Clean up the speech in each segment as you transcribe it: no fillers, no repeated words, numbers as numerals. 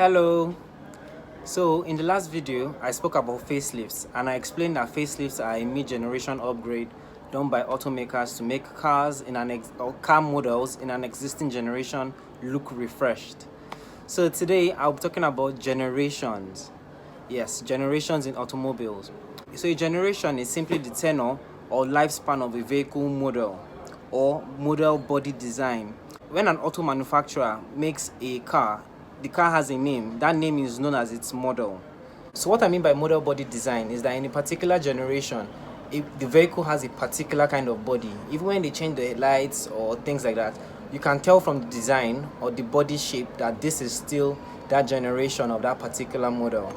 Hello. So in the last video I spoke about facelifts and I explained that facelifts are a mid-generation upgrade done by automakers to make cars or car models in an existing generation look refreshed. So today I'll be talking about generations. Yes, generations in automobiles. So a generation is simply the tenure or lifespan of a vehicle model or model body design. When an auto manufacturer makes a car, the car has a name. That name is known as its model. So what I mean by model body design is that in a particular generation, if the vehicle has a particular kind of body, even when they change the headlights or things like that, you can tell from the design or the body shape that this is still that generation of that particular model.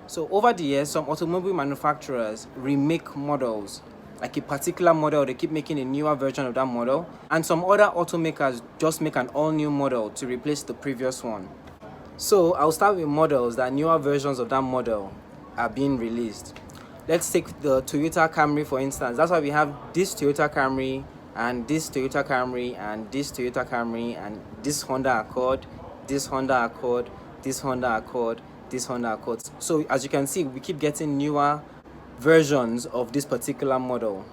So over the years, some automobile manufacturers remake models, like a particular model, they keep making a newer version of that model, and some other automakers just make an all-new model to replace the previous one. So I'll start with models that newer versions of that model are being released. Let's take the Toyota Camry for instance. That's why we have this Toyota Camry and this Toyota Camry and this Toyota Camry and this Honda Accord, this Honda Accord, this Honda Accord, this Honda Accord. So as you can see, we keep getting newer versions of this particular model.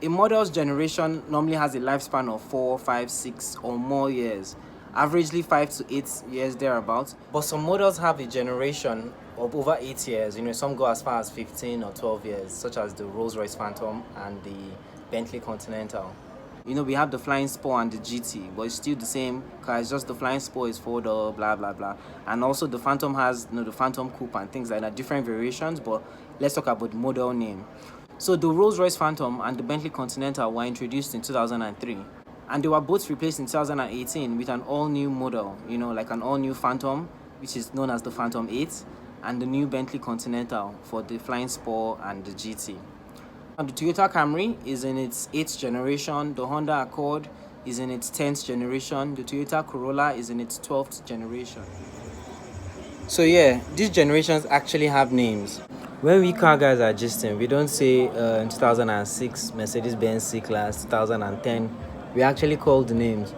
A model's generation normally has a lifespan of 4, 5, 6 or more years, averagely 5 to 8 years thereabouts. But some models have a generation of over 8 years. Some go as far as 15 or 12 years, such as the Rolls-Royce Phantom and the Bentley Continental. We have the Flying Spur and the GT, but it's still the same car. It's just the Flying Spur is 4-door, blah blah blah. And also the Phantom has the Phantom Coupe and things like that, different variations. But let's talk about the model name. So the Rolls-Royce Phantom and the Bentley Continental were introduced in 2003, and they were both replaced in 2018 with an all-new model, like an all-new Phantom, which is known as the Phantom 8, and the new Bentley Continental for the Flying Spur and the GT. And the Toyota Camry is in its 8th generation, the Honda Accord is in its 10th generation, the Toyota Corolla is in its 12th generation. So yeah, these generations actually have names. When we car guys are gisting, we don't say in 2006 Mercedes-Benz C-Class, 2010. We actually call the names.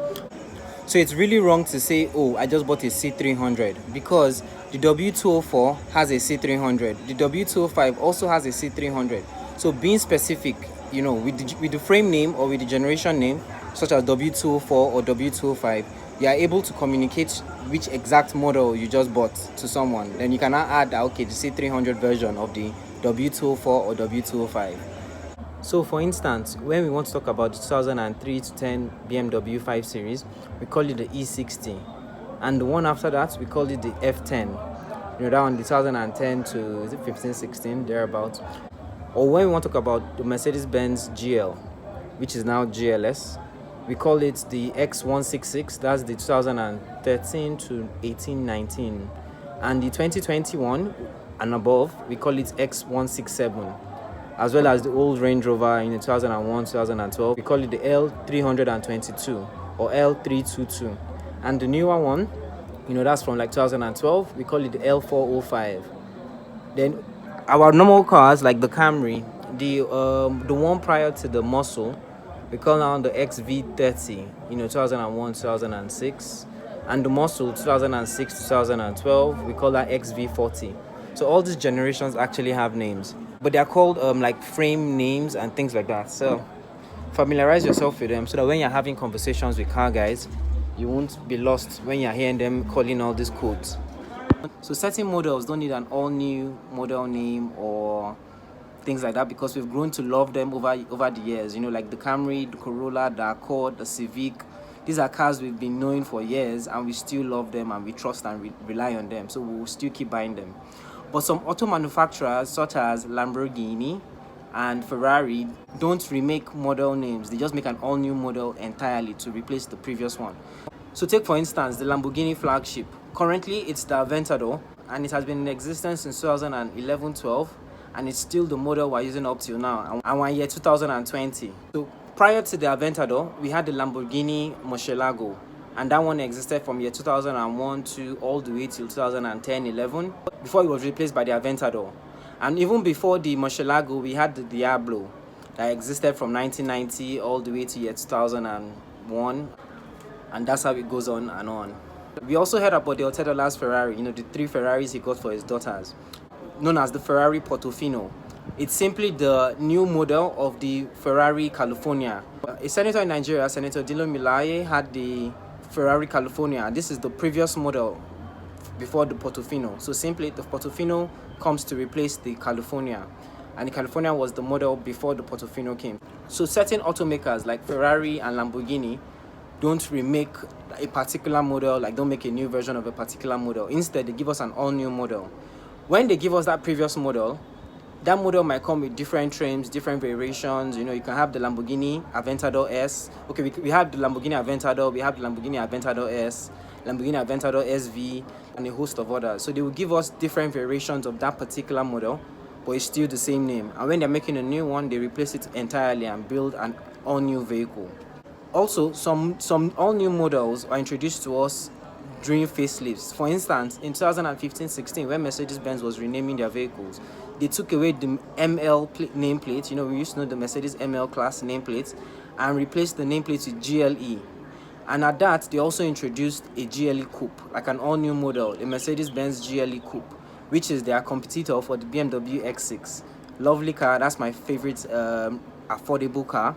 So it's really wrong to say, oh, I just bought a C300, because the W204 has a C300. The W205 also has a C300. So being specific, with the frame name or with the generation name, such as W204 or W205, you are able to communicate which exact model you just bought to someone. Then you can now add, the C300 version of the W204 or W205. So for instance, when we want to talk about the 2003 to 10 BMW 5 Series, we call it the E60. And the one after that, we call it the F10. That one, the 2010 to 15, 16, thereabouts. Or when we want to talk about the Mercedes-Benz GL, which is now GLS, we call it the X166. That's the 2013 to 18, 19. And the 2021 and above, we call it X167. As well as the old Range Rover in 2001, 2012, we call it the L322 or L322. And the newer one, that's from like 2012, we call it the L405. Then our normal cars like the Camry, the one prior to the Muscle, we call now the XV30, 2001, 2006. And the Muscle 2006, 2012, we call that XV40. So all these generations actually have names, but they're called like frame names and things like that. So familiarize yourself with them so that when you're having conversations with car guys, you won't be lost when you're hearing them calling all these codes. So certain models don't need an all-new model name or things like that, because we've grown to love them over the years. Like the Camry, the Corolla, the Accord, the Civic. These are cars we've been knowing for years, and we still love them and we trust and rely on them. So we will still keep buying them. But some auto manufacturers, such as Lamborghini and Ferrari, don't remake model names. They just make an all-new model entirely to replace the previous one. So take for instance the Lamborghini flagship. Currently it's the Aventador, and it has been in existence since 2011-12, and it's still the model we're using up till now, and we're in year 2020. So prior to the Aventador, we had the Lamborghini Murcielago, and that one existed from year 2001 to all the way till 2010-11, before it was replaced by the Aventador. And even before the Murcielago, we had the Diablo that existed from 1990 all the way to year 2001, and that's how it goes on and on. We also heard about the $10 Ferrari, the 3 Ferraris he got for his daughters, known as the Ferrari Portofino. It's simply the new model of the Ferrari California. A senator in Nigeria, Senator Dilo Milaye, had the Ferrari California. This is the previous model before the Portofino. So simply, the Portofino comes to replace the California, and the California was the model before the Portofino came. So certain automakers like Ferrari and Lamborghini don't remake a particular model, like don't make a new version of a particular model. Instead, they give us an all-new model. When they give us that previous model, that model might come with different trims, different variations. You can have the Lamborghini Aventador S. Okay, we have the Lamborghini Aventador, we have the Lamborghini Aventador S, Lamborghini Aventador SV, and a host of others. So they will give us different variations of that particular model, but it's still the same name. And when they're making a new one, they replace it entirely and build an all-new vehicle. Also, some all-new models are introduced to us during facelifts. For instance, in 2015-16, when Mercedes-Benz was renaming their vehicles, they took away the ML nameplate. We used to know the Mercedes ML class nameplate, and replaced the nameplate with GLE. And at that, they also introduced a GLE Coupe, like an all-new model, a Mercedes-Benz GLE Coupe, which is their competitor for the BMW X6. Lovely car. That's my favorite affordable car.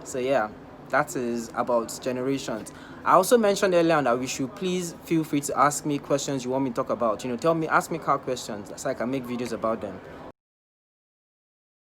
So yeah, that is about generations. I also mentioned earlier on that we should please feel free to ask me questions you want me to talk about. Ask me car questions so I can make videos about them.